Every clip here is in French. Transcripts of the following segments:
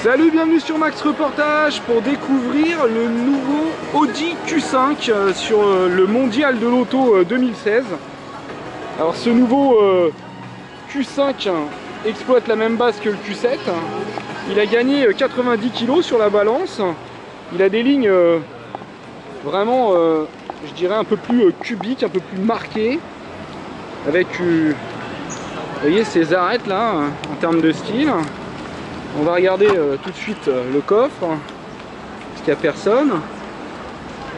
Salut, bienvenue sur Max Reportage pour découvrir le nouveau Audi Q5 sur le mondial de l'auto 2016. Alors ce nouveau Q5 exploite la même base que le Q7. Il a gagné 90 kg sur la balance. Il a des lignes vraiment, je dirais, un peu plus cubiques, un peu plus marquées. Avec, vous voyez, ces arêtes là, en termes de style. On va regarder tout de suite le coffre, parce qu'il n'y a personne.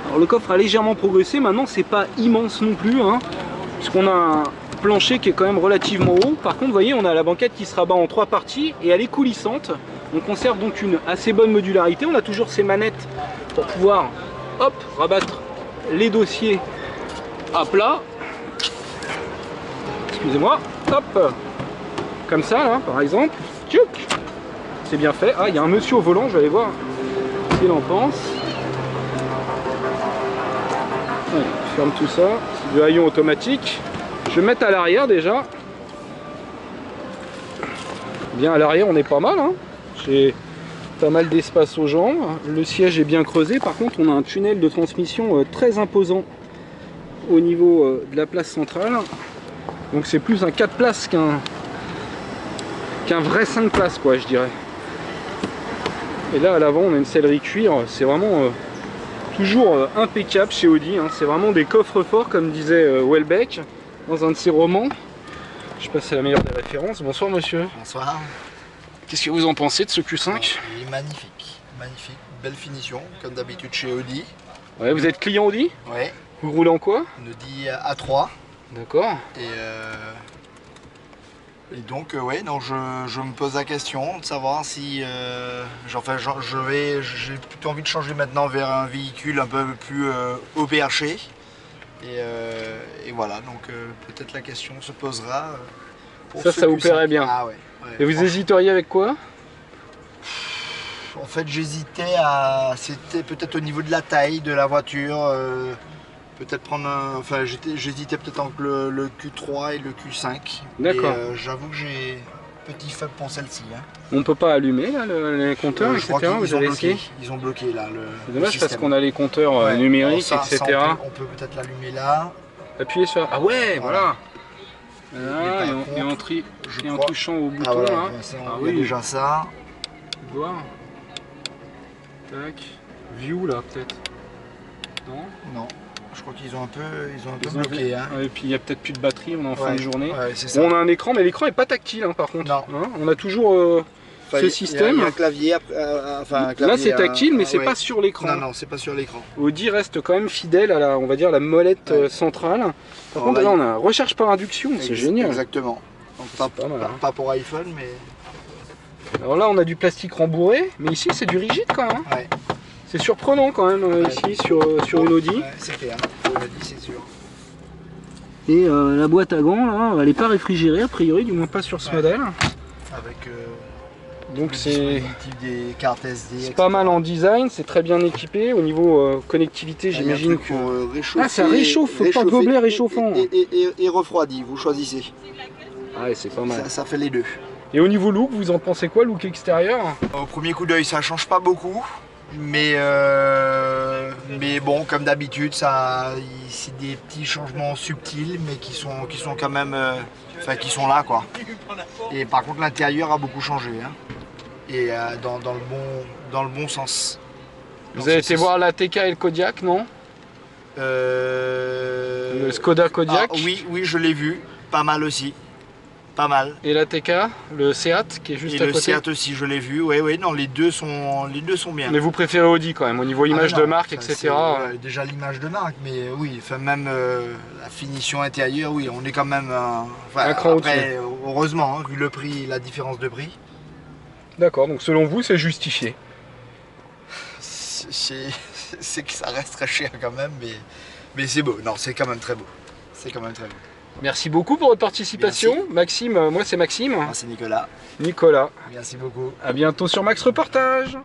Alors le coffre a légèrement progressé, maintenant c'est pas immense non plus, puisqu'on a un plancher qui est quand même relativement haut. Par contre, vous voyez, on a la banquette qui se rabat en 3 parties et elle est coulissante. On conserve donc une assez bonne modularité. On a toujours ces manettes pour pouvoir, hop, rabattre les dossiers à plat. Excusez-moi, hop, comme ça là, par exemple. Tchouk. C'est bien fait. Ah, il y a un monsieur au volant, je vais aller voir ce qu'il en pense. Allez, je ferme tout ça. C'est du haillon automatique. Je vais mettre à l'arrière déjà. Bien à l'arrière, on est pas mal. J'ai pas mal d'espace aux jambes. Le siège est bien creusé. Par contre, on a un tunnel de transmission très imposant au niveau de la place centrale. Donc c'est plus un 4 places qu'un vrai 5 places, quoi, je dirais. Et là à l'avant on a une sellerie cuir, c'est vraiment toujours impeccable chez Audi, c'est vraiment des coffres forts comme disait Houellebecq dans un de ses romans. Je sais pas si c'est la meilleure des références. Bonsoir monsieur. Bonsoir. Qu'est-ce que vous en pensez de ce Q5? Il est magnifique, magnifique, belle finition comme d'habitude chez Audi. Ouais, vous êtes client Audi? Ouais. Vous roulez en quoi? On nous dit A3. D'accord. Et donc ouais, donc je me pose la question de savoir si j'ai plutôt envie de changer maintenant vers un véhicule un peu plus haut perché. Et voilà, donc peut-être la question se posera. Pour ça vous plairait bien. Ah ouais, et vous hésiteriez avec quoi? En fait j'hésitais à... C'était peut-être au niveau de la taille de la voiture. Peut-être prendre un... Enfin j'hésitais peut-être entre le Q3 et le Q5. D'accord. J'avoue que j'ai petit faible pour celle-ci. On peut pas allumer là, les compteurs, etc. Vous avez essayé? Ils ont bloqué là le... C'est dommage parce qu'on a les compteurs numériques, ça, etc. Ça, on peut peut-être l'allumer là. Appuyez sur... Ah ouais, voilà. Là, et en touchant au bouton, voilà, là. Oui, déjà ça. Voir. Tac. View là peut-être. Non. Non. Je crois qu'ils ont un peu bloqué. Et puis il n'y a peut-être plus de batterie, on est en fin de journée. Ouais, ça. Bon, on a un écran, mais l'écran n'est pas tactile par contre. Non. On a toujours ce système. Il y a un clavier. Un clavier là c'est tactile, mais c'est pas sur l'écran. Non, non, c'est pas sur l'écran. Audi reste quand même fidèle à la, on va dire, la molette centrale. Par contre, là on a un recharge par induction, c'est génial. Exactement. Donc, pas pour iPhone, mais... Alors là on a du plastique rembourré, mais ici c'est du rigide quand même. Ouais. C'est surprenant quand même ici sur une Audi. Ouais, c'est clair, une Audi c'est sûr. Et la boîte à gants là, elle n'est pas réfrigérée a priori, du moins pas sur ce modèle. Avec donc c'est des cartes SD. Pas mal en design, c'est très bien équipé. Au niveau connectivité, j'imagine que... réchauffer, ça réchauffe, porte-gobelet réchauffant. Et refroidi, vous choisissez. Ah ouais, c'est pas mal. Ça fait les deux. Et au niveau look, vous en pensez quoi, look extérieur? Au premier coup d'œil, ça change pas beaucoup. Mais bon, comme d'habitude, c'est des petits changements subtils, mais qui sont quand même, qui sont là, quoi. Et par contre, l'intérieur a beaucoup changé, et dans le bon sens. Vous avez été voir la TK et le Kodiaq, non? Le Skoda Kodiaq. Oui, je l'ai vu, pas mal aussi. Pas mal. Et la TK, le Seat qui est juste à côté. Et le Seat aussi, je l'ai vu. Oui, non, les deux sont bien. Mais vous préférez Audi quand même, au niveau image de marque, etc. Déjà l'image de marque, mais oui, enfin même la finition intérieure, oui, on est quand même... un cran après, heureusement, vu le prix, la différence de prix. D'accord, donc selon vous, c'est justifié. C'est que ça reste très cher quand même, mais c'est beau. Non, c'est quand même très beau. C'est quand même très beau. Merci beaucoup pour votre participation. Merci. Maxime, moi c'est Maxime. Moi c'est Nicolas. Nicolas. Merci beaucoup. À bientôt sur Max Reportage.